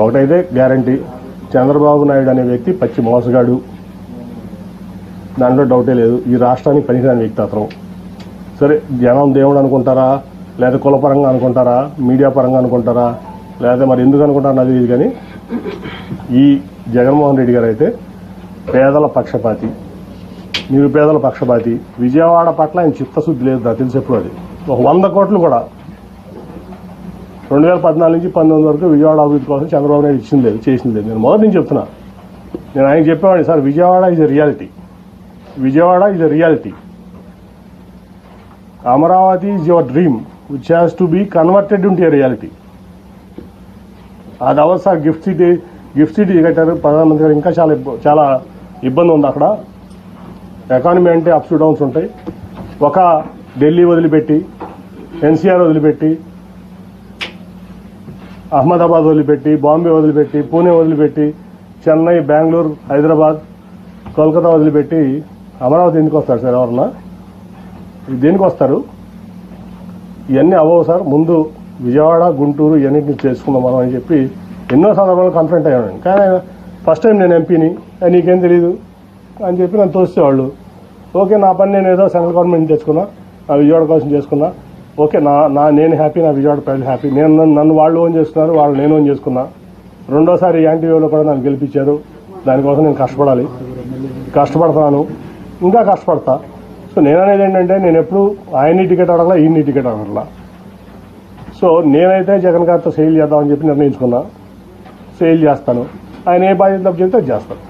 ఒకటైతే గ్యారంటీ, చంద్రబాబు నాయుడు అనే వ్యక్తి పచ్చి మోసగాడు, దాంట్లో డౌటే లేదు. ఈ రాష్ట్రానికి పనికిరాని వ్యక్తి అతను. సరే, జనం దేవుడు అనుకుంటారా, లేదా కులపరంగా అనుకుంటారా, మీడియా పరంగా అనుకుంటారా, లేదా మరి ఎందుకు అనుకుంటారో అది ఇది. కానీ ఈ జగన్మోహన్ రెడ్డి గారు అయితే పేదల పక్షపాతి, నిరుపేదల పక్షపాతి. విజయవాడ పట్ల ఆయన చిత్తశుద్ధి లేదు, నాకు తెలిసి ఎప్పుడు. అది ఒక 100 కోట్లు కూడా 2014 నుంచి 19 వరకు విజయవాడ అభివృద్ధి కోసం చంద్రబాబు నాయుడు ఇచ్చింది లేదు, చేసింది లేదు. నేను మొదటి నుంచి చెప్తున్నా. నేను ఆయన చెప్పేవాడిని, sir Vijayawada is a reality, Vijayawada is a reality. Amaravati is your dream which has to be converted into a reality. అది అవ్వదు సార్. గిఫ్ట్ సిటీ కట్టారు ప్రధానమంత్రి గారు, ఇంకా చాలా ఇబ్బంది ఉంది అక్కడ. ఎకానమీ అంటే అప్స్ డౌన్స్ ఉంటాయి. ఒక ఢిల్లీ వదిలిపెట్టి, ఎన్సీఆర్ వదిలిపెట్టి, అహ్మదాబాద్ వదిలిపెట్టి, బాంబే వదిలిపెట్టి, పూణే వదిలిపెట్టి, చెన్నై, బెంగళూరు, హైదరాబాద్, కోల్కతా వదిలిపెట్టి అమరావతి ఎందుకు వస్తారు సార్? ఎవరన్నా దేనికి వస్తారు? ఇవన్నీ అవ్వవు సార్. ముందు విజయవాడ, గుంటూరు ఇవన్నింటినీ చేసుకుందాం మనం అని చెప్పి ఎన్నో సందర్భాలు కన్ఫరెంట్ అయ్యాను. కానీ ఫస్ట్ టైం నేను ఎంపీని, నీకేం తెలియదు అని చెప్పి నన్ను తోసేవాళ్ళు. ఓకే, నా పని నేను ఏదో సెంట్రల్ గవర్నమెంట్ తెచ్చుకున్నా, నా విజయవాడ కోసం చేసుకున్నా. ఓకే, నేను హ్యాపీ, నా విజయవాడ ప్రజలు హ్యాపీ. నన్ను వాళ్ళు ఓన్ చేసుకున్నారు, వాళ్ళు నేను ఓన్ చేసుకున్నా. రెండోసారి యాంటీవేవ్లో కూడా నన్ను గెలిపించారు. దానికోసం నేను కష్టపడుతున్నాను, ఇంకా కష్టపడతా. సో నేను అనేది ఏంటంటే, నేను ఎప్పుడు ఆయన్ని టికెట్ అడగలా, ఈయన్ని టికెట్ అడగలా. సో నేనైతే జగన్ గారితో సేల్ చేద్దామని చెప్పి నిర్ణయించుకున్నా. సేల్ చేస్తాను, ఆయన ఏ బాధ్యత చెప్తే అది చేస్తాను.